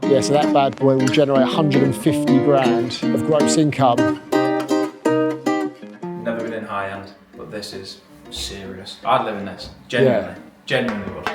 Yeah, so that bad boy will generate 150 grand of gross income. Never been in high end, but this is serious. I'd live in this, genuinely. Yeah. Genuinely would.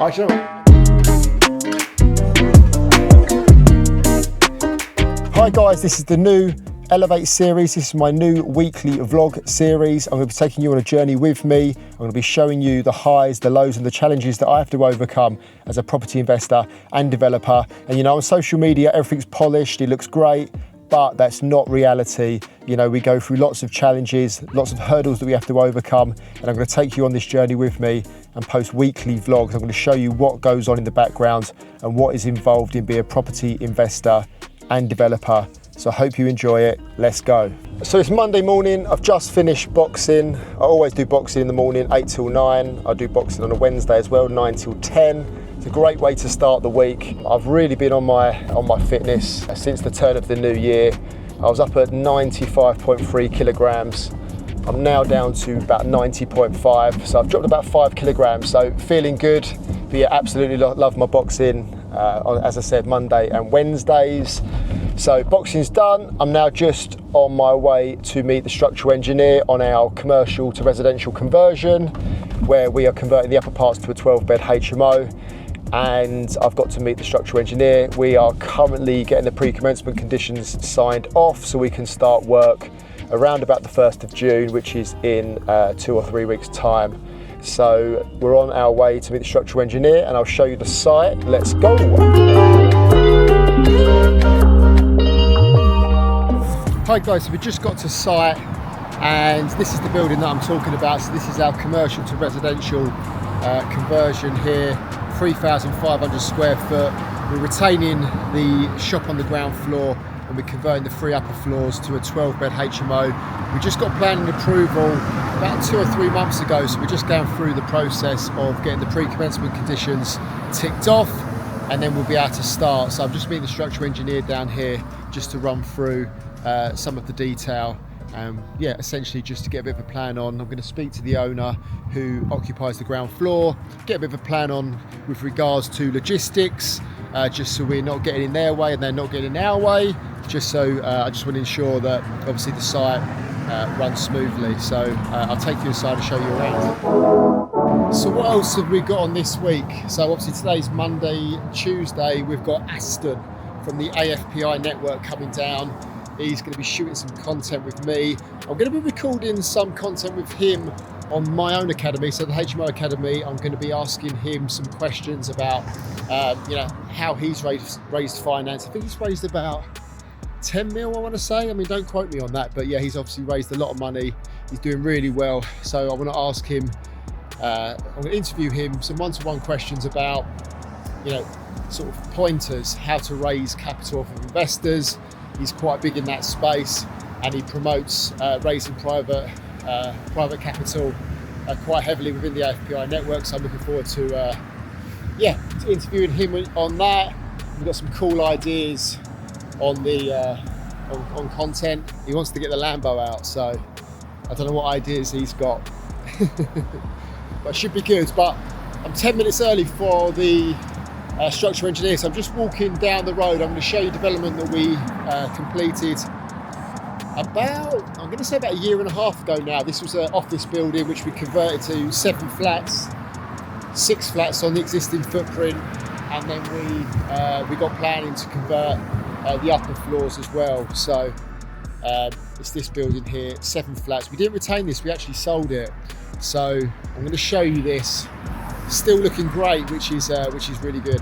Hi guys, this is the new Elevate series. This is my new weekly vlog series. I'm going to be taking you on a journey with me. I'm going to be showing you the highs, the lows and the challenges that I have to overcome as a property investor and developer. And you know, on social media, everything's polished, it looks great, but that's not reality. You know, we go through lots of challenges, lots of hurdles that we have to overcome. And I'm going to take you on this journey with me and post weekly vlogs. I'm going to show you what goes on in the background and what is involved in being a property investor and developer. So I hope you enjoy it. Let's go. So it's Monday morning. I've just finished boxing. I always do boxing in the morning, 8 till 9. I do boxing on a Wednesday as well, 9 till 10. It's a great way to start the week. I've really been on my fitness since the turn of the new year. I was up at 95.3 kilograms. I'm now down to about 90.5. So I've dropped about 5 kilograms. So feeling good. But yeah, absolutely love my boxing. As I said, Monday and Wednesdays. So boxing's done. I'm now just on my way to meet the structural engineer on our commercial to residential conversion, where we are converting the upper parts to a 12-bed HMO. And I've got to meet the structural engineer. We are currently getting the pre-commencement conditions signed off so we can start work around about the 1st of June, which is in 2 or 3 weeks' time. So we're on our way to meet the structural engineer and I'll show you the site. Let's go. Hi guys, so we just got to site and this is the building that I'm talking about. So this is our commercial to residential conversion here, 3,500 square foot. We're retaining the shop on the ground floor and we're converting the 3 upper floors to a 12-bed HMO. We just got planning approval about 2 or 3 months ago, so we're just going through the process of getting the pre-commencement conditions ticked off and then we'll be able to start. So I'm just meeting the structural engineer down here just to run through some of the detail. Yeah, essentially just to get a bit of a plan on. I'm going to speak to the owner who occupies the ground floor, get a bit of a plan on with regards to logistics, just so we're not getting in their way and they're not getting in our way. Just so I just want to ensure that obviously the site runs smoothly. So I'll take you inside and show you around. So what else have we got on this week? So obviously today's Monday, Tuesday, we've got Aston from the AFPI network coming down. He's going to be shooting some content with me. I'm going to be recording some content with him on my own academy, so the HMO Academy. I'm going to be asking him some questions about, you know, how he's raised finance. I think he's raised about 10 mil, I want to say. I mean, don't quote me on that, but yeah, he's obviously raised a lot of money. He's doing really well. So I want to ask him, I'm going to interview him, some one-to-one questions about, you know, sort of pointers, how to raise capital for investors. He's quite big in that space and he promotes raising private capital quite heavily within the AFPI network. So I'm looking forward to interviewing him on that. We've got some cool ideas on the on content. He wants to get the Lambo out, so I don't know what ideas he's got, but it should be good. But I'm 10 minutes early for the structural engineer, so I'm just walking down the road. I'm going to show you development that we completed about, I'm going to say about 1.5 years ago now. This was an office building which we converted to 7 flats, 6 flats on the existing footprint, and then we got planning to convert the upper floors as well. So it's this building here, 7 flats. We didn't retain this, we actually sold it. So I'm going to show you this. Still looking great, which is really good.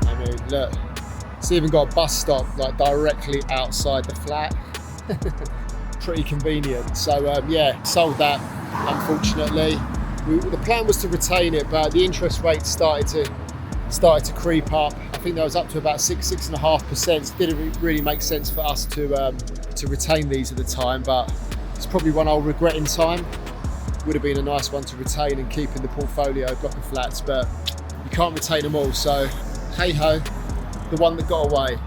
I mean, look, it's even got a bus stop like directly outside the flat. Pretty convenient. So yeah, sold that. Unfortunately, the plan was to retain it, but the interest rate started to creep up. I think that was up to about 6.5%. Didn't really make sense for us to retain these at the time, but it's probably one I'll regret in time. Would have been a nice one to retain and keep in the portfolio, block of flats, but you can't retain them all. So hey ho, the one that got away.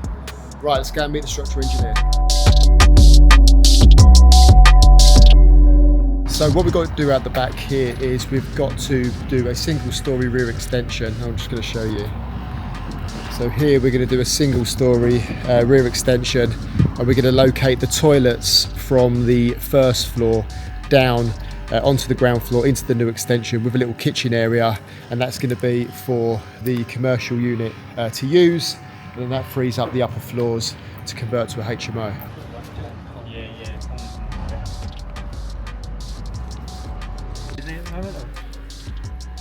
Right, let's go and meet the structural engineer. So what we've got to do out the back here is we've got to do a single story rear extension. I'm just going to show you. So here we're going to do a single story rear extension, and we're going to locate the toilets from the first floor down onto the ground floor into the new extension with a little kitchen area, and that's going to be for the commercial unit to use, and then that frees up the upper floors to convert to a HMO.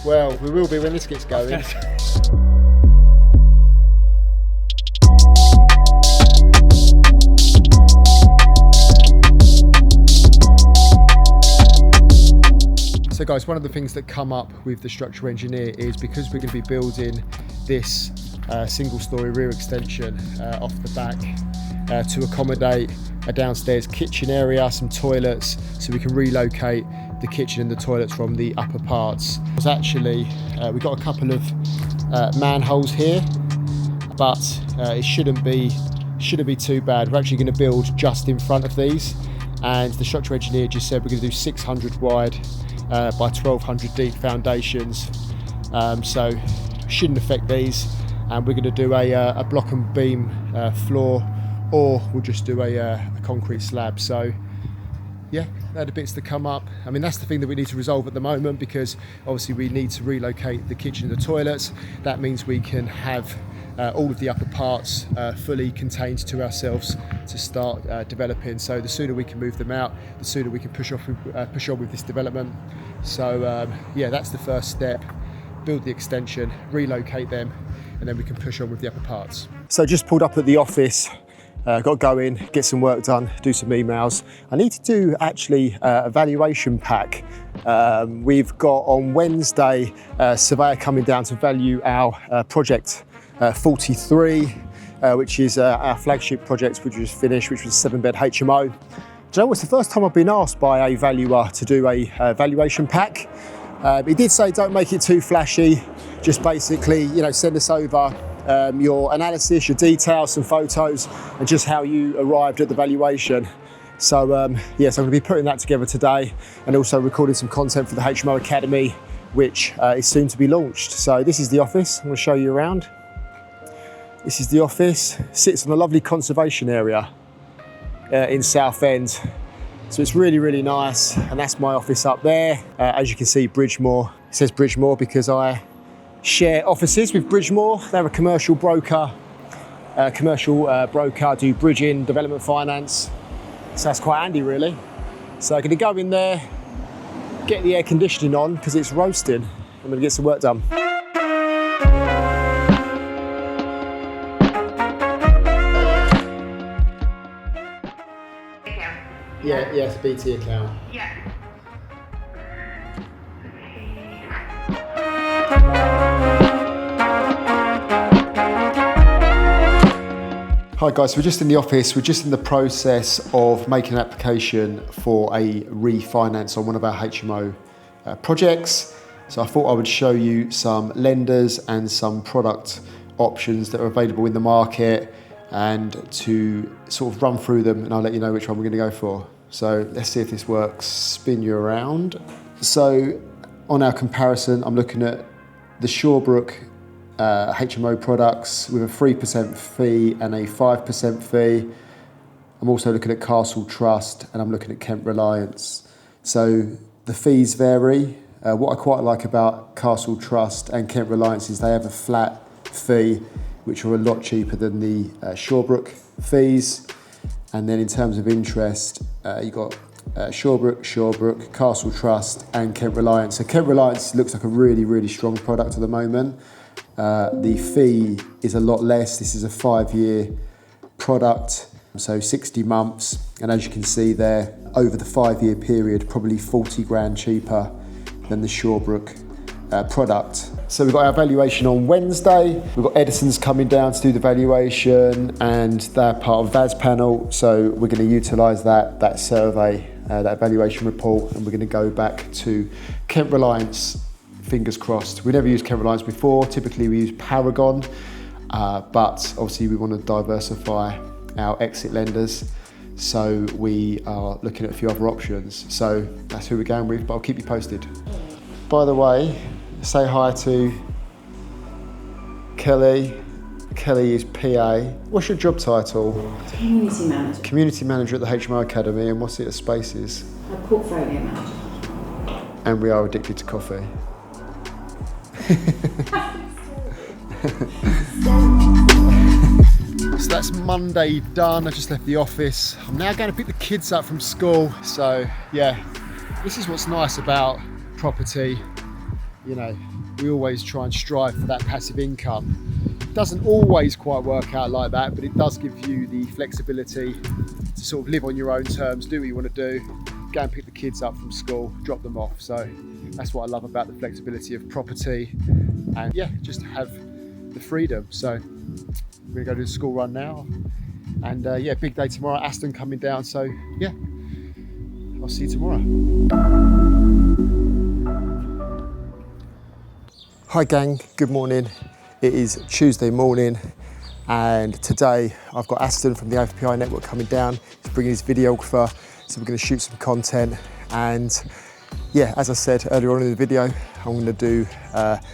Well, we will be when this gets going. So guys, one of the things that come up with the structural engineer is because we're going to be building this single story rear extension off the back to accommodate a downstairs kitchen area, some toilets, so we can relocate the kitchen and the toilets from the upper parts. It's actually, we've got a couple of manholes here, but it shouldn't be too bad. We're actually going to build just in front of these, and the structural engineer just said we're going to do 600 wide by 1200 deep foundations, so shouldn't affect these, and we're going to do a block and beam floor, or we'll just do a concrete slab. So yeah, they're the bits that come up. I mean, that's the thing that we need to resolve at the moment, because obviously we need to relocate the kitchen and the toilets. That means we can have all of the upper parts fully contained to ourselves to start developing. So the sooner we can move them out, the sooner we can push on with this development. So yeah, that's the first step. Build the extension, relocate them, and then we can push on with the upper parts. So just pulled up at the office. Got to go in, get some work done, do some emails. I need to do actually a valuation pack. We've got on Wednesday a surveyor coming down to value our project 43, which is our flagship project, which was finished, which was a 7-bed HMO. Do you know, it's the first time I've been asked by a valuer to do a valuation pack. He did say don't make it too flashy, just basically, you know, send us over your analysis, your details, some photos, and just how you arrived at the valuation. So yes, I'm going to be putting that together today, and also recording some content for the HMO Academy, which is soon to be launched. So this is the office. I'm going to show you around. This is the office. Sits on a lovely conservation area in Southend. So it's really, really nice. And that's my office up there. As you can see, Bridgemore. It says Bridgemore because I share offices with Bridgemore. They're a commercial broker. Do bridging, development finance. So that's quite handy, really. So I'm going to go in there, get the air conditioning on because it's roasting. I'm going to get some work done. Yeah, it's a BT account. Yeah. Hi guys, so we're just in the office. We're just in the process of making an application for a refinance on one of our HMO projects. So I thought I would show you some lenders and some product options that are available in the market, and to sort of run through them, and I'll let you know which one we're going to go for. So let's see if this works. Spin you around. So on our comparison, I'm looking at the Shawbrook HMO products with a 3% fee and a 5% fee. I'm also looking at Castle Trust, and I'm looking at Kent Reliance. So the fees vary. What I quite like about Castle Trust and Kent Reliance is they have a flat fee, which are a lot cheaper than the Shawbrook fees. And then in terms of interest, you've got Shawbrook, Castle Trust, and Kent Reliance. So Kent Reliance looks like a really, really strong product at the moment. The fee is a lot less. This is a 5-year product, so 60 months. And as you can see there, over the 5-year period, probably 40 grand cheaper than the Shawbrook product. So we've got our valuation on Wednesday. We've got Edison's coming down to do the valuation, and they're part of VAS panel. So we're going to utilise that survey, that valuation report, and we're going to go back to Kent Reliance. Fingers crossed. We never used Kent Reliance before. Typically we use Paragon, but obviously we want to diversify our exit lenders. So we are looking at a few other options. So that's who we're going with, but I'll keep you posted. By the way, say hi to Kelly. Kelly is PA. What's your job title? Community manager. Community manager at the HMO Academy, and what's it at Spaces? A portfolio manager. And we are addicted to coffee. So that's Monday done. I just left the office. I'm now going to pick the kids up from school. So yeah, this is what's nice about property. You know, we always try and strive for that passive income. It doesn't always quite work out like that, but it does give you the flexibility to sort of live on your own terms, do what you want to do, go and pick the kids up from school, drop them off. So that's what I love about the flexibility of property, and yeah, just have the freedom. So we're gonna go do the school run now, and yeah, big day tomorrow. Aston coming down, so yeah, I'll see you tomorrow. Hi gang, good morning. It is Tuesday morning, and today I've got Aston from the AFPI network coming down. He's bringing his videographer, so we're going to shoot some content. And yeah, as I said earlier on in the video, I'm going to do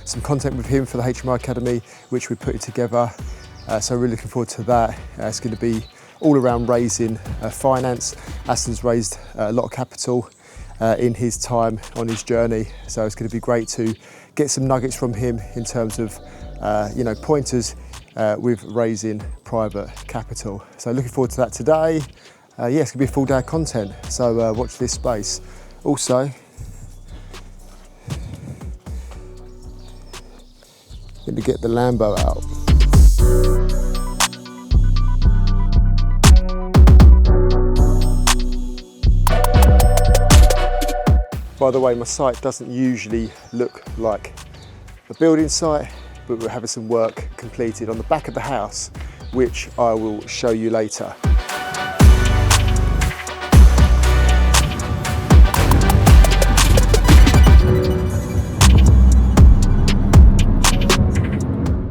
some content with him for the HMO Academy, which we're putting together. So really looking forward to that. It's going to be all around raising finance. Aston's raised a lot of capital in his time on his journey, so it's going to be great to get some nuggets from him in terms of you know, pointers with raising private capital. So looking forward to that today. Yeah, it's going to be a full day of content, so watch this space. Also, going to get the Lambo out. By the way, my site doesn't usually look like a building site, but we're having some work completed on the back of the house, which I will show you later.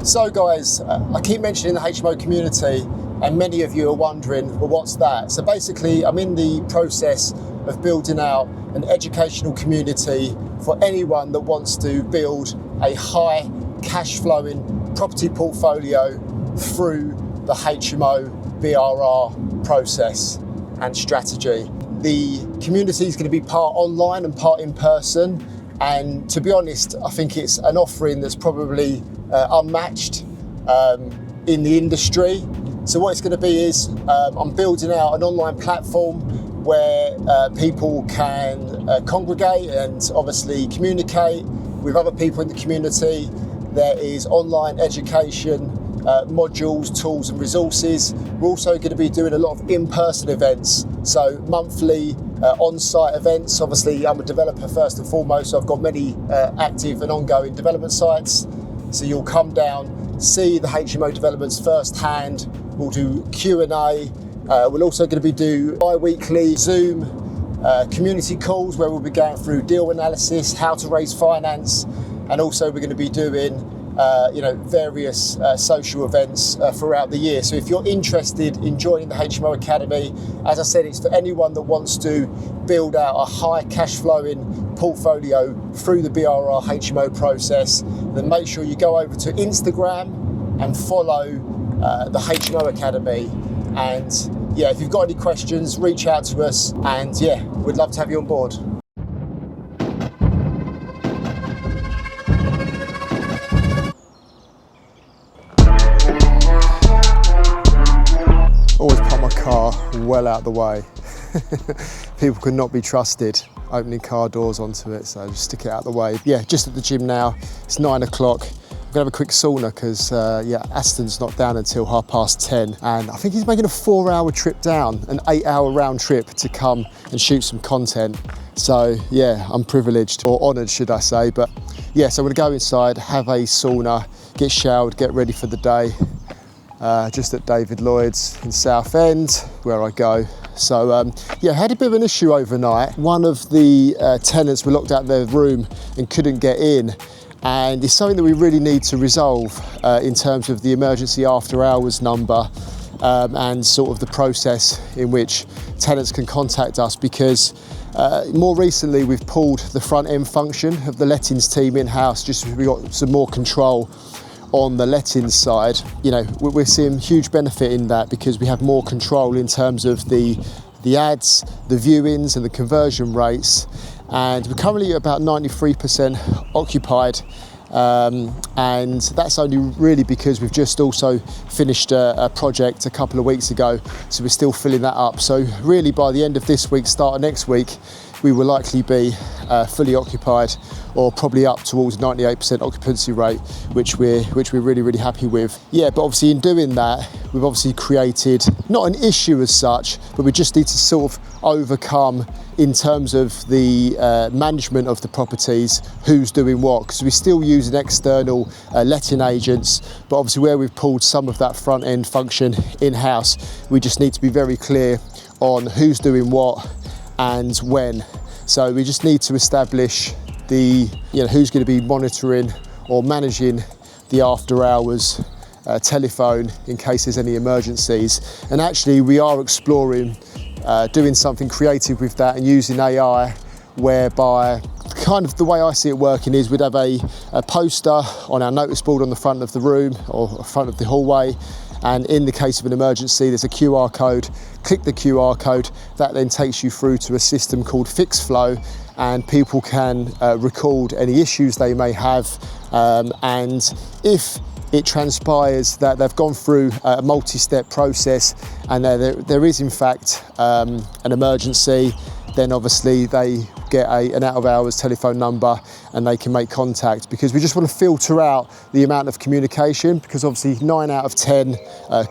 So guys, I keep mentioning the HMO community, and many of you are wondering, well, what's that? So basically, I'm in the process of building out an educational community for anyone that wants to build a high cash flowing property portfolio through the HMO BRR process and strategy. The community is going to be part online and part in person, and to be honest, I think it's an offering that's probably unmatched in the industry. So what it's going to be is I'm building out an online platform where people can congregate and obviously communicate with other people in the community. There is online education, modules, tools and resources. We're also going to be doing a lot of in-person events, so monthly on-site events. Obviously I'm a developer first and foremost, so I've got many active and ongoing development sites. So you'll come down, see the HMO developments firsthand. We'll do Q&A. We're also going to be doing bi-weekly Zoom community calls where we'll be going through deal analysis, how to raise finance, and also we're going to be doing you know, various social events throughout the year. So if you're interested in joining the HMO Academy, as I said, it's for anyone that wants to build out a high cash flowing portfolio through the BRR HMO process. Then make sure you go over to Instagram and follow the HMO Academy. And yeah, if you've got any questions, reach out to us, and yeah, we'd love to have you on board. Always park my car well out of the way. People could not be trusted opening car doors onto it, so just stick it out of the way. Yeah, just at the gym now. It's 9 o'clock. I'm gonna have a quick sauna because yeah, Aston's not down until 10:30, and I think he's making a 4-hour trip down, an 8-hour round trip to come and shoot some content. So yeah, I'm privileged, or honoured should I say. But yeah, so I'm gonna go inside, have a sauna, get showered, get ready for the day. Just at David Lloyd's in Southend, where I go. So yeah, had a bit of an issue overnight. One of the tenants were locked out of their room and couldn't get in. And it's something that we really need to resolve in terms of the emergency after hours number. and sort of the process in which tenants can contact us, because more recently we've pulled the front end function of the lettings team in-house, just so we've got some more control on the lettings side. You know, we're seeing huge benefit in that, because we have more control in terms of the ads, the viewings and the conversion rates, and we're currently at about 93% occupied. And that's only really because we've just also finished a project a couple of weeks ago, so we're still filling that up. So really by the end of this week, start of next week, we will likely be fully occupied, or probably up towards 98% occupancy rate, which we're really, really happy with. Yeah, but obviously in doing that, we've obviously created not an issue as such, but we just need to sort of overcome in terms of the management of the properties, who's doing what, because we still use an external letting agents, but obviously where we've pulled some of that front end function in-house, we just need to be very clear on who's doing what and when. So we just need to establish who's going to be monitoring or managing the after hours telephone in case there's any emergencies. And actually we are exploring doing something creative with that and using AI, whereby kind of the way I see it working is we'd have a poster on our notice board on the front of the room or front of the hallway, and in the case of an emergency there's a QR code. Click the QR code, that then takes you through to a system called FixFlow, and people can record any issues they may have, and if it transpires that they've gone through a multi-step process and there is in fact an emergency, then obviously they get an out of hours telephone number and they can make contact, because we just want to filter out the amount of communication, because obviously 9 out of 10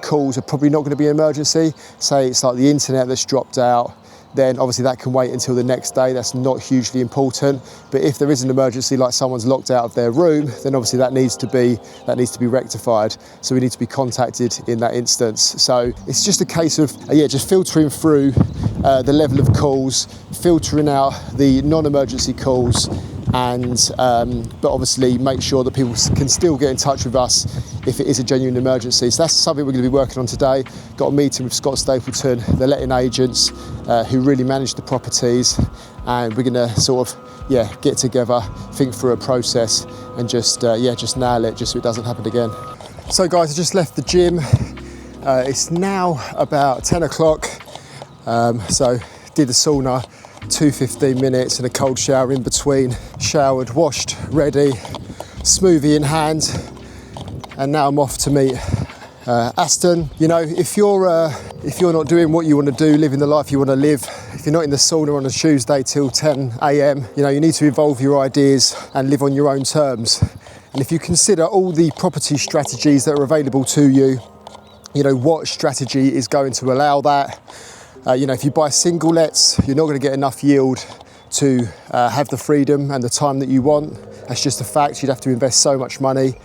calls are probably not going to be an emergency. Say it's like the internet that's dropped out, then obviously that can wait until the next day. That's not hugely important. But if there is an emergency, like someone's locked out of their room, then obviously that needs to be rectified. So we need to be contacted in that instance. So it's just a case of just filtering through the level of calls, filtering out the non-emergency calls, and but obviously make sure that people can still get in touch with us if it is a genuine emergency. So that's something we're going to be working on today. Got a meeting with Scott Stapleton, the letting agents who really manage the properties, and we're going to sort of get together, think through a process, and just nail it, just so it doesn't happen again. So guys, I just left the gym. It's now about 10 o'clock. So did the sauna, 15 minutes and a cold shower in between. Showered, washed, ready, smoothie in hand, and now I'm off to meet Aston. You know, if you're not doing what you want to do, living the life you want to live, if you're not in the sauna on a Tuesday till 10 a.m, you know, you need to evolve your ideas and live on your own terms. And if you consider all the property strategies that are available to you, you know, what strategy is going to allow that? You know, if you buy single lets, you're not going to get enough yield to have the freedom and the time that you want. That's just a fact. You'd have to invest so much money.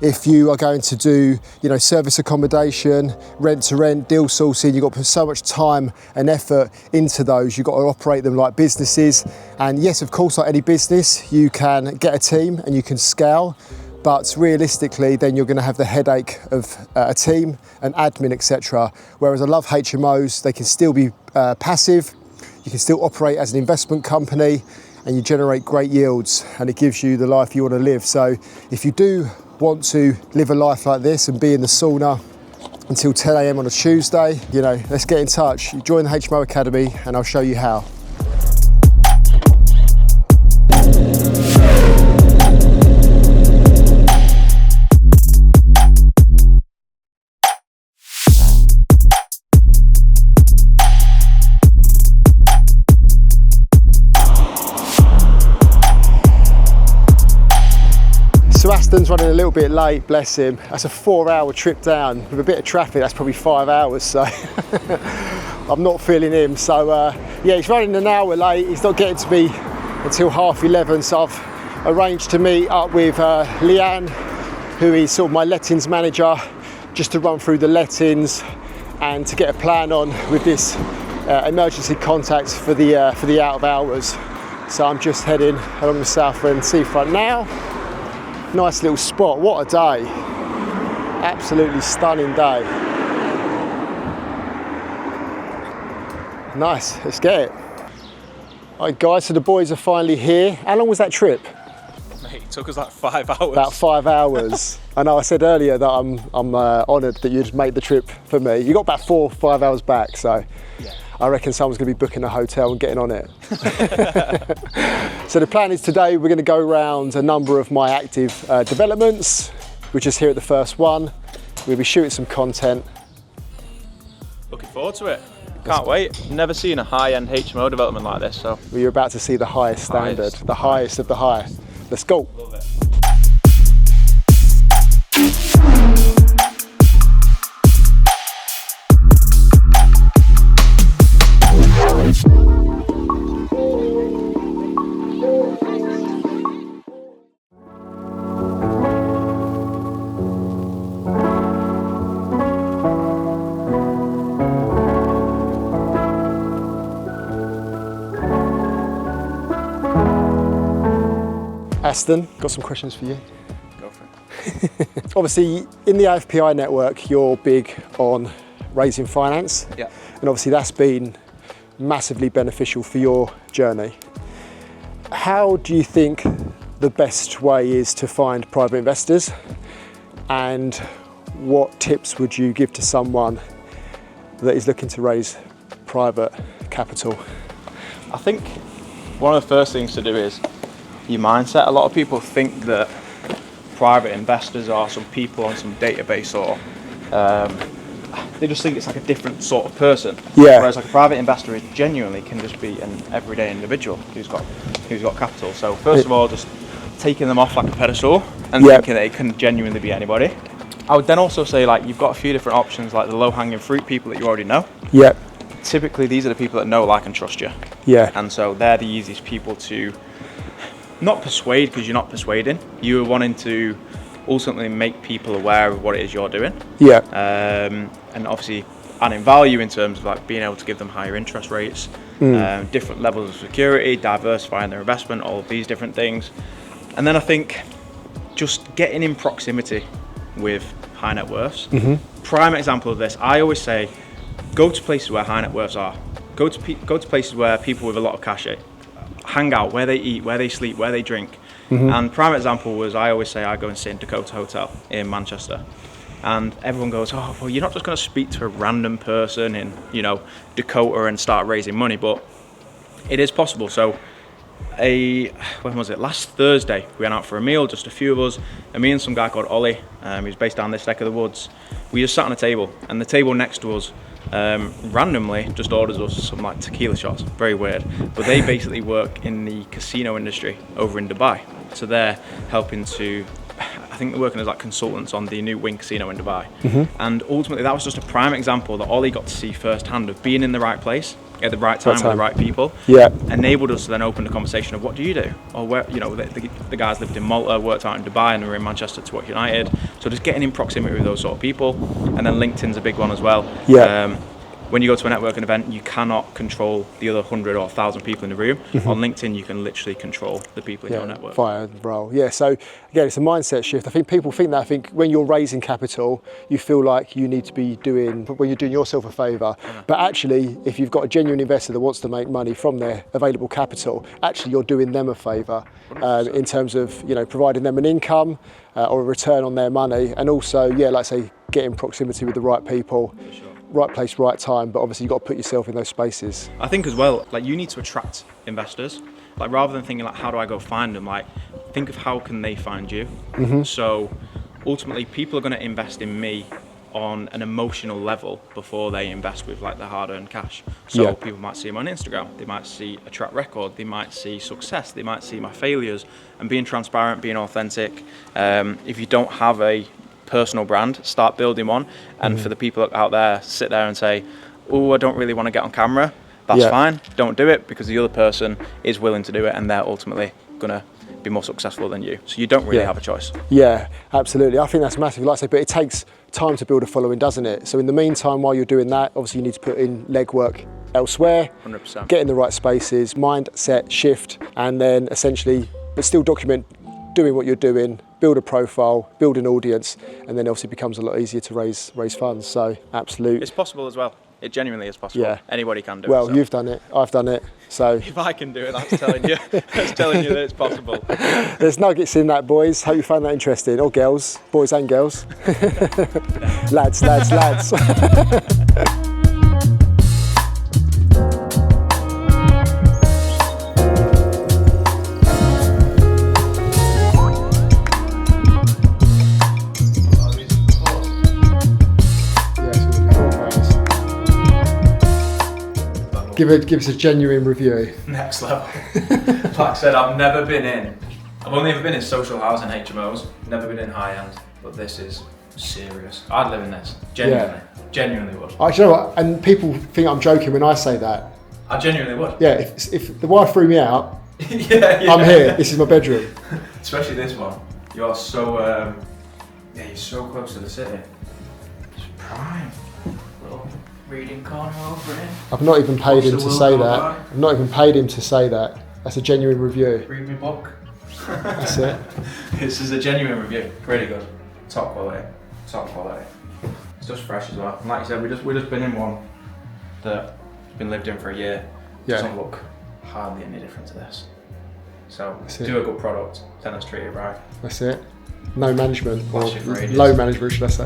If you are going to do, you know, service accommodation, rent to rent, deal sourcing, you've got to put so much time and effort into those. You've got to operate them like businesses. And yes, of course, like any business, you can get a team and you can scale. But realistically, then you're going to have the headache of a team and admin, etc. Whereas I love HMOs, they can still be passive, you can still operate as an investment company, and you generate great yields, and it gives you the life you want to live. So if you do want to live a life like this and be in the sauna until 10 a.m. on a Tuesday, you know, let's get in touch. You join the HMO Academy and I'll show you how. So Aston's running a little bit late, bless him. That's a 4-hour trip down. With a bit of traffic, that's probably 5 hours, so I'm not feeling him. So yeah, he's running an hour late. He's not getting to me until 11:30, so I've arranged to meet up with Leanne, who is sort of my lettings manager, just to run through the lettings and to get a plan on with this emergency contacts for the out of hours. So I'm just heading along the Southend seafront now. Nice little spot, what a day. Absolutely stunning day. Nice, let's get it. All right guys, so the boys are finally here. How long was that trip? Mate, it took us like 5 hours. About 5 hours. I know I said earlier that I'm honoured that you'd made the trip for me. You got about 4 or 5 hours back, so yeah. I reckon someone's going to be booking a hotel and getting on it. So the plan is today we're going to go around a number of my active developments. We're just here at the first one. We'll be shooting some content. Looking forward to it. Can't wait. Never seen a high-end HMO development like this, so. We're about to see the highest standard, the highest of the high. Let's go. Love it. Aston, got some questions for you. Go for it. Obviously, in the AFPI network, you're big on raising finance. Yeah. And obviously that's been massively beneficial for your journey. How do you think the best way is to find private investors? And what tips would you give to someone that is looking to raise private capital? I think one of the first things to do is your mindset. A lot of people think that private investors are some people on some database, or they just think it's like a different sort of person. Yeah. Whereas like a private investor is genuinely can just be an everyday individual who's got capital. So first of all, just taking them off like a pedestal and thinking that it can genuinely be anybody. I would then also say like you've got a few different options, like the low-hanging fruit people that you already know. Yeah. Typically these are the people that know, like, and trust you. Yeah. And so they're the easiest people to not persuade, because you're not persuading. You're wanting to ultimately make people aware of what it is you're doing. Yeah. And obviously adding value in terms of like being able to give them higher interest rates, different levels of security, diversifying their investment, all of these different things. And then I think just getting in proximity with high net worths. Prime example of this, I always say, go to places where high net worths are. Go to places where people with a lot of cash hang out, where they eat, where they sleep, where they drink. And prime example was, I always say I go and sit in Dakota Hotel in Manchester, and everyone goes, oh well, you're not just going to speak to a random person in, you know, Dakota and start raising money. But it is possible. So when was it, last Thursday we went out for a meal, just a few of us, and me and some guy called Ollie, he was based down this neck of the woods. We just sat on a table, and the table next to us randomly just orders us some like tequila shots. Very weird, but they basically work in the casino industry over in Dubai, so they're helping to, I think they're working as like consultants on the new Wing Casino in Dubai. And ultimately that was just a prime example that Ollie got to see firsthand of being in the right place at the right time with the right people. Yeah. Enabled us to then open the conversation of what do you do? Or where, you know, the guys lived in Malta, worked out in Dubai, and were in Manchester to work United. So just getting in proximity with those sort of people. And then LinkedIn's a big one as well. Yeah. When you go to a networking event, you cannot control the other 100 or 1,000 people in the room. On LinkedIn, you can literally control the people in your network. Fire and roll. Yeah, so again, it's a mindset shift. I think people think that. I think when you're raising capital, you feel like you need to be doing, when you're doing yourself a favour. But actually, if you've got a genuine investor that wants to make money from their available capital, actually you're doing them a favour in terms of, you know, providing them an income or a return on their money. And also, yeah, like I say, get in proximity with the right people. Right place, right time, but obviously you've got to put yourself in those spaces. I think as well, like you need to attract investors. Like rather than thinking like, how do I go find them? Like think of how can they find you? So ultimately people are going to invest in me on an emotional level before they invest with like the hard-earned cash. So people might see them on Instagram, they might see a track record, they might see success, they might see my failures, and being transparent, being authentic. If you don't have a personal brand, start building one. And for the people out there, sit there and say, oh, I don't really want to get on camera. That's fine. Don't do it, because the other person is willing to do it, and they're ultimately going to be more successful than you. So you don't really have a choice. Yeah, absolutely. I think that's massive. Like I say, but it takes time to build a following, doesn't it? So in the meantime, while you're doing that, obviously you need to put in legwork elsewhere, 100%. Get in the right spaces, mindset shift, and then essentially, but still document doing what you're doing, build a profile, build an audience, and then obviously it becomes a lot easier to raise funds. So absolutely. It's possible as well. It genuinely is possible. Yeah. Anybody can do it. Well, So. you've done it. I've done it. So If I can do it, that's telling you. That's telling you that it's possible. there's nuggets in that, boys. Hope you find that interesting. Or girls, boys and girls. Lads, lads, lads. Give us a genuine review. Next level. Like I said, I've never been in. I've only ever been in social housing HMOs. Never been in high end, but this is serious. I'd live in this. Genuinely. Yeah. Genuinely would. I, you know what? And people think I'm joking when I say that. I genuinely would. Yeah. If the wife threw me out, yeah. I'm here. This is my bedroom. Especially this one. You are so. Yeah, you're so close to the city. It's prime. Little reading corner over here. I've not even paid him Watch the to world say go that. by. I've not even paid him to say that. That's a genuine review. Read me book. That's it. This is a genuine review. Really good. Top quality. Top quality. It's just fresh as well. And like you said, we just been in one that's been lived in for a year. Yeah. Doesn't look hardly any different to this. So That's it. do a good product. Tenants treat it right. That's it. No management, or Watch it for ages. low management, should I say?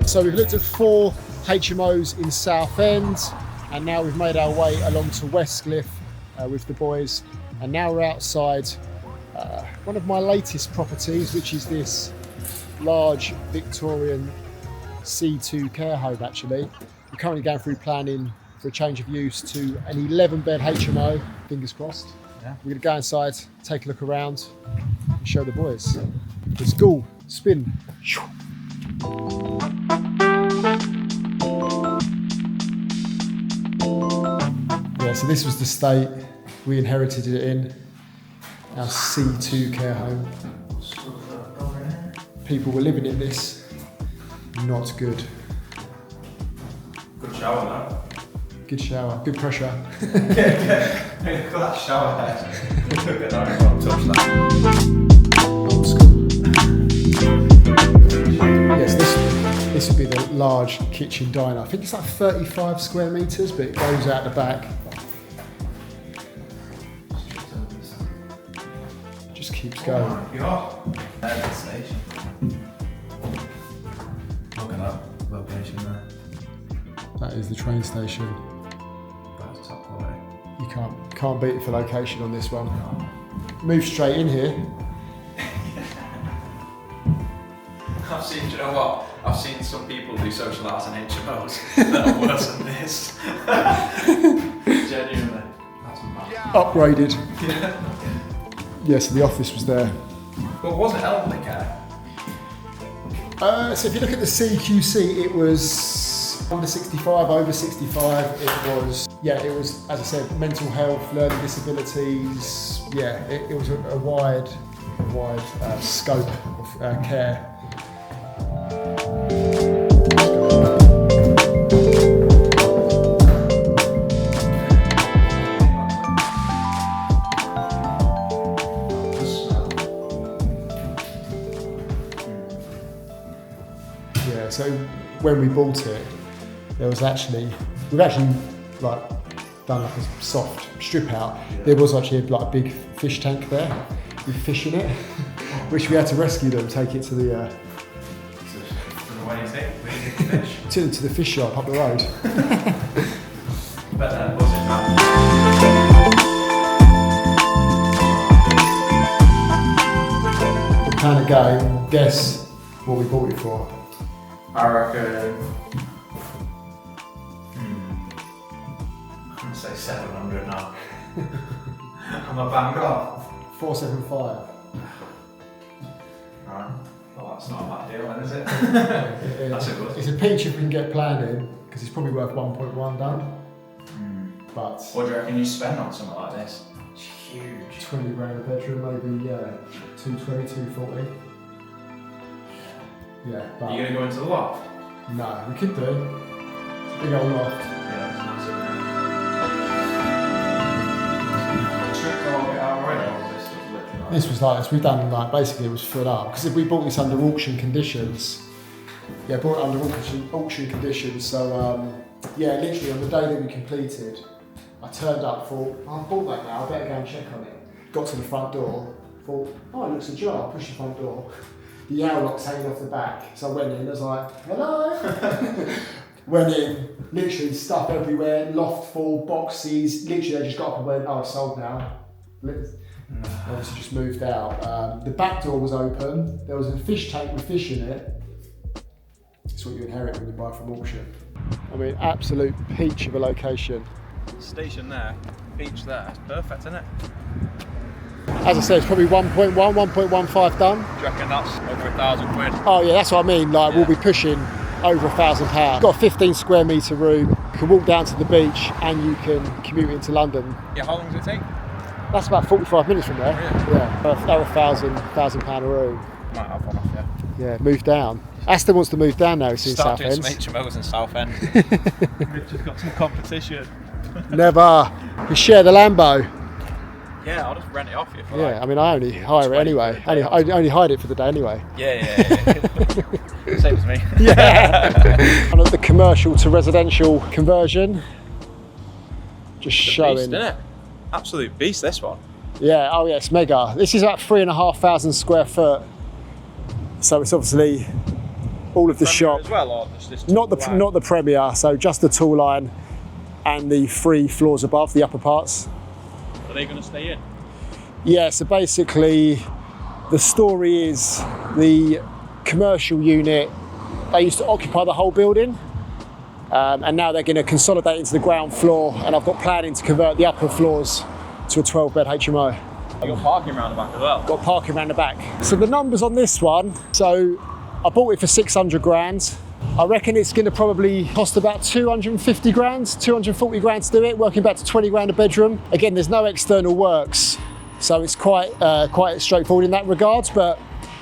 So we've looked at 4 HMOs in Southend, and now we've made our way along to Westcliff with the boys, and now we're outside one of my latest properties, which is this large Victorian C2 care home. Actually, we're currently going through planning for a change of use to an 11-bed HMO. Fingers crossed. Yeah. We're going to go inside, take a look around, and show the boys. Let's go, spin. Yeah, so this was the state we inherited it in. Our C2 care home. People were living in this. Not good. Good shower now. Good shower, good pressure. Look at that shower head. Look at that, touch that. Old school. Yes, this would be the large kitchen diner. I think it's like 35 square metres, but it goes out the back. Just keeps going. Oh my god. There's the station. Look at that location there. That is the train station. That's top quality. You can't beat it for location on this one. Move straight in here. I've seen, do you know what? I've seen some people do social housing HMOs that are worse than this. Genuinely. That's mad. Upgraded. Yes, the office was there. But was it elderly care? So if you look at the CQC, it was under 65, over 65. It was, as I said, mental health, learning disabilities. Yeah, it was a wide scope of care. Yeah, so when we bought it, we've actually like done like a soft strip out. There was actually like a big fish tank there with fish in it, which we had to rescue them, take it to the to the fish shop up the road. But that wasn't bad. The plan of go, guess what we bought it for. I reckon. I'm gonna say 700 now. I'm a bang off. 475. Right. Well, that's not a bad deal then, is it? That's a good. It's a pinch if we can get planning, because it's probably worth 1.1 done. But What do you reckon you spend on something like this? It's huge. 20 grand a bedroom, maybe 220, 240. Yeah, but Are you going to go into the loft? No, we could do. It's a big old loft. Yeah, it's massive. This was like this. We've done like basically it was full up because if we bought this under auction conditions, yeah, bought it under auction conditions. So yeah, literally on the day that we completed, I turned up, thought, oh, I bought that now. I better go and check on it. Got to the front door, thought, oh, it looks ajar. Push the front door. The airlock's hanging off the back. So I went in. I was like, hello. Went in, literally stuff everywhere, loft full, boxes. Literally, they just got up and went, oh, it's sold now. Obviously just moved out. The back door was open. There was a fish tank with fish in it. It's what you inherit when you buy from auction. I mean, absolute peach of a location. Station there, beach there. It's perfect, isn't it? As I said, it's probably 1.1, 1.15 done. Do you reckon that's over £1,000? Oh yeah, that's what I mean. Like we'll be pushing over £1,000. Got a 15 square metre room. You can walk down to the beach and you can commute into London. Yeah, how long does it take? That's about 45 minutes from there. Really? Yeah, about £1,000 a room. Might have one off, Yeah, move down. Aston wants to move down now. He's in Start South doing End. some HMOs in South End. We've just got some competition. Never. We share the Lambo. Yeah, I'll just rent it off you for Yeah, I mean, I only hire it anyway. I only hide it for the day anyway. Yeah. Same as me. Yeah. And the commercial to residential conversion. Just showing. Beast, isn't it? Absolute beast, this one. Yeah, oh yeah, it's mega. This is about 3,500 square foot. So it's obviously all of the shop. As well, or just this Not the Premier, so just the tall line and the 3 floors above, the upper parts. Are they going to stay in? Yeah, so basically the story is the commercial unit, they used to occupy the whole building and now they're going to consolidate into the ground floor, and I've got planning to convert the upper floors to a 12-bed HMO. You got parking around the back as well? Got parking around the back. So the numbers on this one, so I bought it for 600 grand. I reckon it's going to probably cost about 250 grand, 240 grand to do it, working back to 20 grand a bedroom. Again, there's no external works, so it's quite straightforward in that regard, but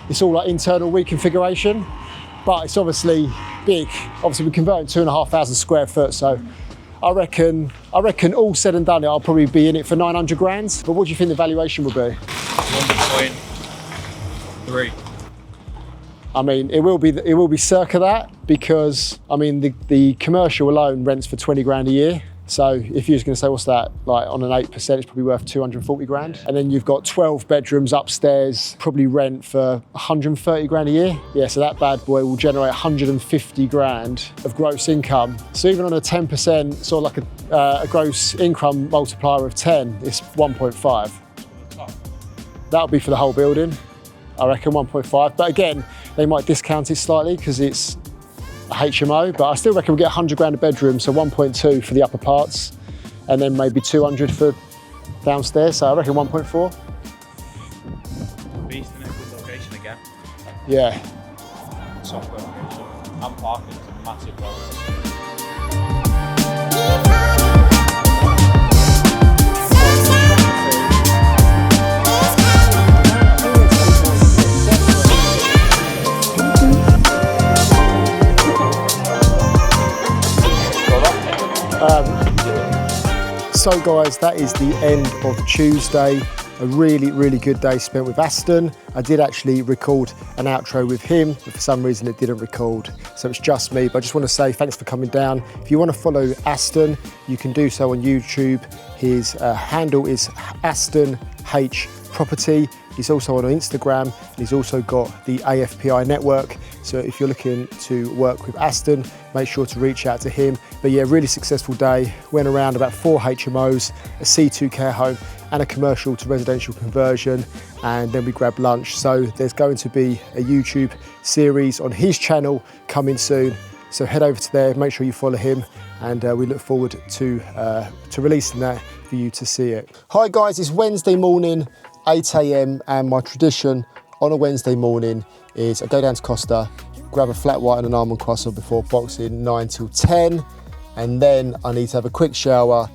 it's all like internal reconfiguration. But it's obviously big. Obviously we're converting 2,500 square foot, so I reckon all said and done, I'll probably be in it for 900 grand. But what do you think the valuation will be? 1.3. I mean, it will be circa that, because I mean the commercial alone rents for 20 grand a year. So if you're just going to say, what's that, like on an 8%, it's probably worth 240 grand. And then you've got 12 bedrooms upstairs, probably rent for 130 grand a year. Yeah, so that bad boy will generate 150 grand of gross income. So even on a 10%, sort of like a gross income multiplier of 10, it's 1.5. That'll be for the whole building, I reckon 1.5. But again, they might discount it slightly because it's a HMO, but I still reckon we'll get 100 grand a bedroom, so 1.2 for the upper parts, and then maybe 200 for downstairs, so I reckon 1.4. Beast in a good location again. Yeah. Soft location. And parking is a massive bonus. So guys, that is the end of Tuesday. A really, really good day spent with Aston. I did actually record an outro with him, but for some reason it didn't record, so it's just me. But I just want to say thanks for coming down. If you want to follow Aston, you can do so on YouTube. His handle is Aston H Property. He's also on Instagram, and he's also got the AFPI network. So if you're looking to work with Aston, make sure to reach out to him. But yeah, really successful day. Went around about 4 HMOs, a C2 care home, and a commercial to residential conversion. And then we grabbed lunch. So there's going to be a YouTube series on his channel coming soon. So head over to there, make sure you follow him. And we look forward to releasing that for you to see it. Hi guys, it's Wednesday morning, 8 AM, and my tradition on a Wednesday morning is I go down to Costa, grab a flat white and an almond croissant before boxing 9 till 10, and then I need to have a quick shower,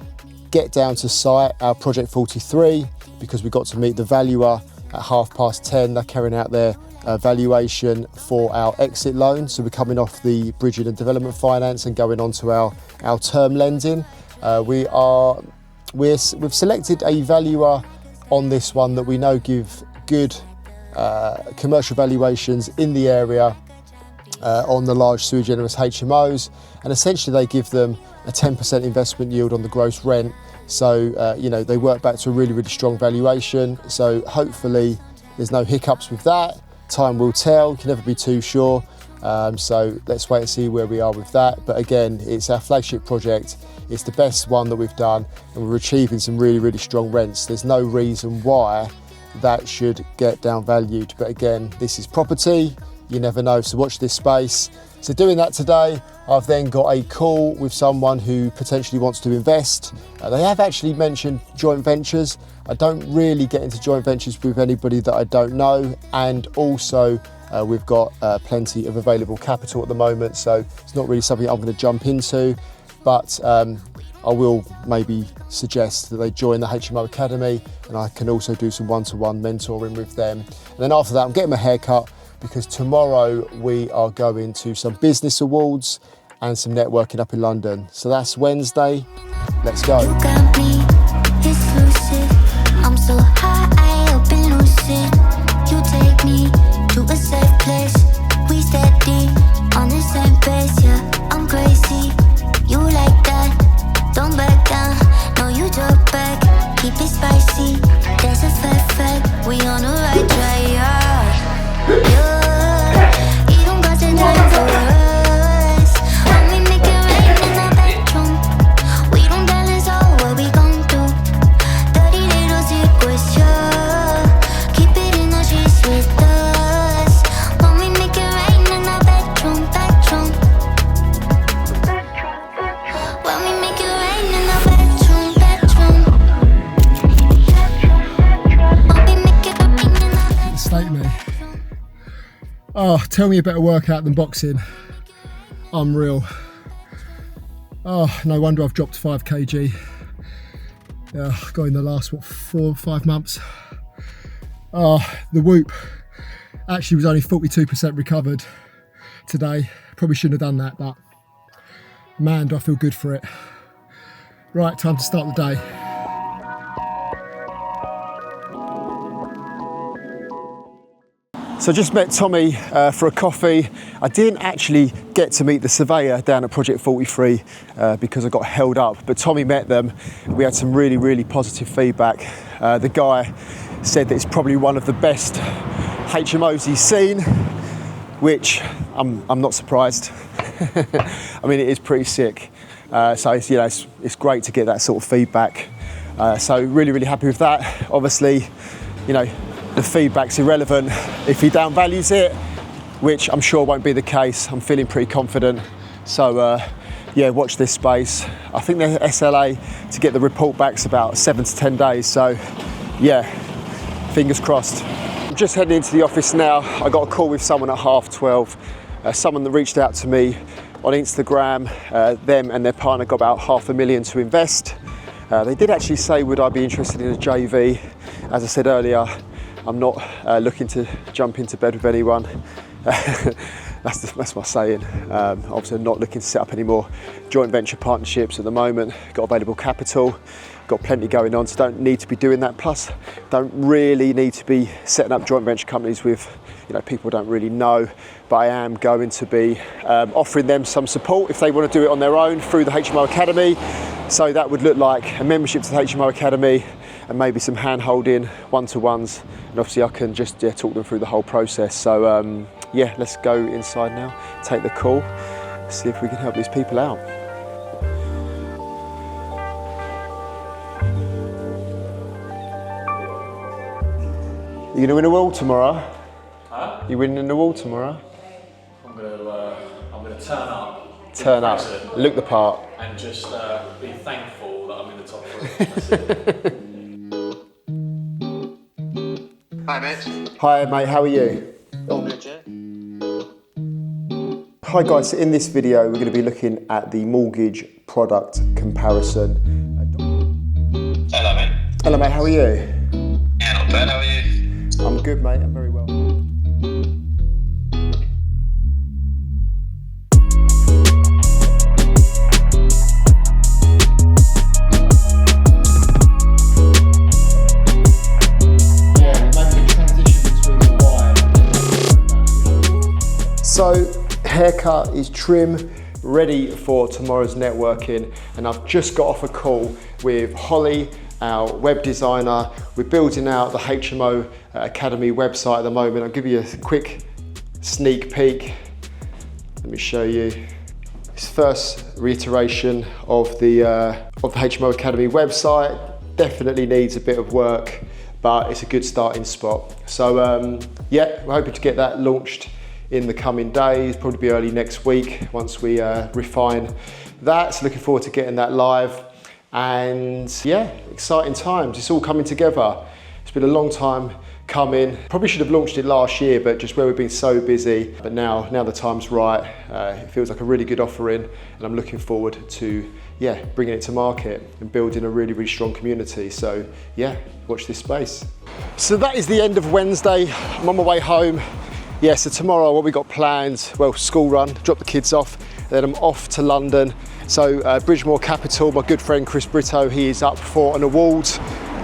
get down to site, our project 43, because we got to meet the valuer at 10:30. They're carrying out their valuation for our exit loan. So we're coming off the bridging and development finance and going on to our term lending. We've selected a valuer on this one that we know give good commercial valuations in the area on the large sui generis HMOs, and essentially they give them a 10% investment yield on the gross rent. So you know, they work back to a really strong valuation. So hopefully there's no hiccups with that. Time will tell, you can never be too sure. So let's wait and see where we are with that. But again, it's our flagship project. It's the best one that we've done, and we're achieving some really strong rents. There's no reason why that should get downvalued. But again, this is property, you never know, so watch this space. So doing that today, I've then got a call with someone who potentially wants to invest. They have actually mentioned joint ventures. I don't really get into joint ventures with anybody that I don't know, and also we've got plenty of available capital at the moment, so it's not really something I'm going to jump into, but I will maybe suggest that they join the HMO Academy, and I can also do some one-to-one mentoring with them. And then after that, I'm getting my hair cut, because tomorrow we are going to some business awards and some networking up in London. So that's Wednesday. Let's go. You got me exclusive. I'm so high, up and lucid. You take me to a safe place. We steady on the same pace, yeah. I'm crazy. You like that? Don't back down. No, you drop back. Keep it spicy. There's a fact. We on the right track, yeah. You don't got the time for us. When we make it rain in the bedroom, we don't balance all what we gon' do. Dirty little secrets, yeah. Keep it in the streets with us. When we make it rain in the bedroom. When we make it rain in the bedroom. When we make it rain in the bedroom. Mistake me. Oh, tell me a better workout than boxing. Unreal. Oh, no wonder I've dropped 5 kg. Got in the last, 4 or 5 months. Oh, the whoop actually was only 42% recovered today. Probably shouldn't have done that, but man, do I feel good for it. Right, time to start the day. So I just met Tommy for a coffee. I didn't actually get to meet the surveyor down at Project 43 because I got held up, but Tommy met them. We had some really positive feedback. The guy said that it's probably one of the best HMOs he's seen, which I'm not surprised. I mean, it is pretty sick. So it's, you know, it's great to get that sort of feedback. So really happy with that. Obviously, you know, the feedback's irrelevant if he downvalues it, which I'm sure won't be the case. I'm feeling pretty confident. So yeah, watch this space. I think the SLA to get the report back's about 7 to 10 days. So yeah, fingers crossed. I'm just heading into the office now. I got a call with someone at 12:30. Someone that reached out to me on Instagram. Them and their partner got about $500,000 to invest. They did actually say, would I be interested in a JV? As I said earlier, I'm not looking to jump into bed with anyone. That's my saying. Obviously, I'm not looking to set up any more joint venture partnerships at the moment. Got available capital, got plenty going on, so don't need to be doing that. Plus, don't really need to be setting up joint venture companies with, you know, people don't really know. But I am going to be offering them some support if they want to do it on their own through the HMO Academy. So that would look like a membership to the HMO Academy and maybe some hand-holding, one-to-ones, and obviously I can just talk them through the whole process. So yeah, let's go inside now, take the call, see if we can help these people out. You gonna win a wall tomorrow? Huh? You winning the wall tomorrow? I'm gonna turn up. Turn up, look the part. And just be thankful that I'm in the top 3. That's it. Hi, Mitch. Hi mate, how are you? All good, yeah? Hi guys, so in this video we're going to be looking at the mortgage product comparison. Hello, mate. Hello mate, how are you? Yeah, not bad. How are you? I'm good mate, I'm very well. So haircut is trim, ready for tomorrow's networking, and I've just got off a call with Holly, our web designer. We're building out the HMO Academy website at the moment. I'll give you a quick sneak peek. Let me show you. This first reiteration of the HMO Academy website. Definitely needs a bit of work, but it's a good starting spot. So yeah, we're hoping to get that launched in the coming days, probably be early next week once we refine that. So looking forward to getting that live. And yeah, exciting times. It's all coming together. It's been a long time coming. Probably should have launched it last year, but just where we've been so busy. But now the time's right. It feels like a really good offering, and I'm looking forward to bringing it to market and building a really, really strong community. So yeah, watch this space. So that is the end of Wednesday. I'm on my way home. Yeah, so tomorrow what we got planned, well, school run, drop the kids off, then I'm off to London. So Bridgemore Capital, my good friend Chris Brito, he is up for an award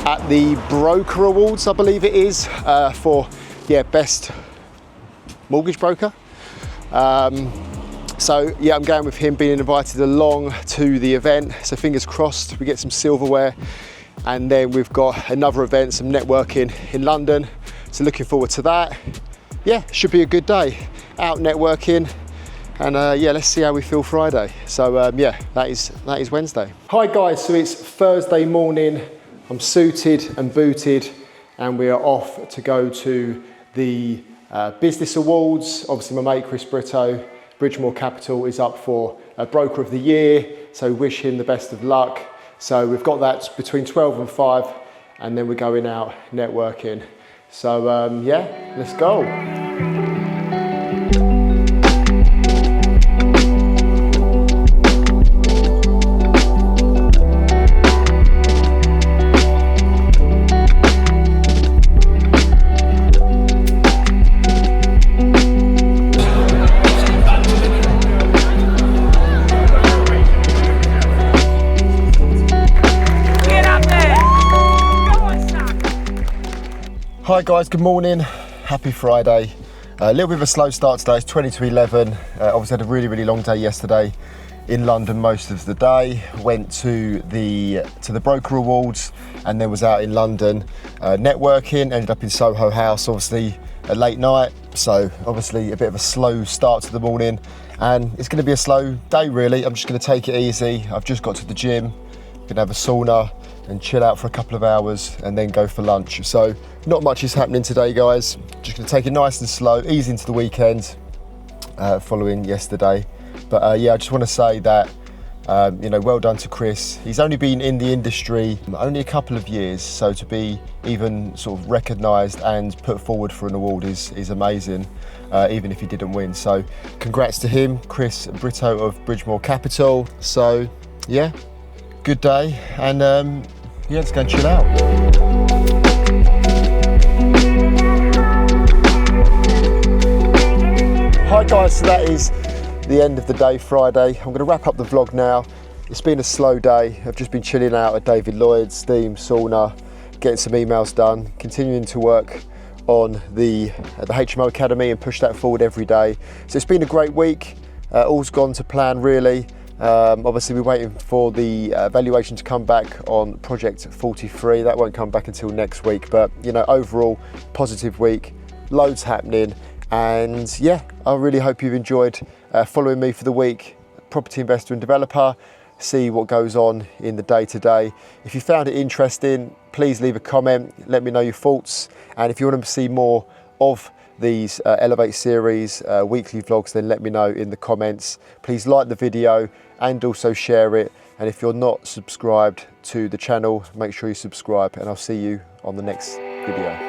at the Broker Awards, I believe it is, for best mortgage broker. So yeah, I'm going with him, being invited along to the event. So fingers crossed we get some silverware. And then we've got another event, some networking in London. So looking forward to that. Yeah, should be a good day. Out networking. And let's see how we feel Friday. So that is Wednesday. Hi guys, so it's Thursday morning. I'm suited and booted, and we are off to go to the Business Awards. Obviously my mate Chris Brito, Bridgemore Capital, is up for Broker of the Year, so wish him the best of luck. So we've got that between 12 and 5, and then we're going out networking. So let's go. Hi guys, good morning, happy Friday. A little bit of a slow start today, it's 20 to 11. Obviously had a really, really long day yesterday in London most of the day. Went to the Broker Awards and then was out in London networking, ended up in Soho House, obviously a late night. So obviously a bit of a slow start to the morning, and it's gonna be a slow day really. I'm just gonna take it easy. I've just got to the gym, gonna have a sauna and chill out for a couple of hours and then go for lunch. So not much is happening today, guys. Just gonna take it nice and slow, ease into the weekend following yesterday. But I just wanna say that, well done to Chris. He's only been in the industry only a couple of years, so to be even sort of recognised and put forward for an award is amazing, even if he didn't win. So congrats to him, Chris Brito of Bridgemore Capital. So yeah, good day, and let's go and chill out. Hi guys, so that is the end of the day, Friday. I'm going to wrap up the vlog now. It's been a slow day. I've just been chilling out at David Lloyd's, steam, sauna, getting some emails done, continuing to work on the HMO Academy and push that forward every day. So it's been a great week. All's gone to plan really. Obviously we're waiting for the valuation to come back on project 43. That won't come back until next week, but overall positive week, loads happening. And yeah, I really hope you've enjoyed following me for the week. Property investor and developer, see what goes on in the day-to-day. If you found it interesting, please leave a comment, let me know your thoughts. And if you want to see more of these Elevate series, weekly vlogs, then let me know in the comments. Please like the video and also share it. And if you're not subscribed to the channel, make sure you subscribe, and I'll see you on the next video.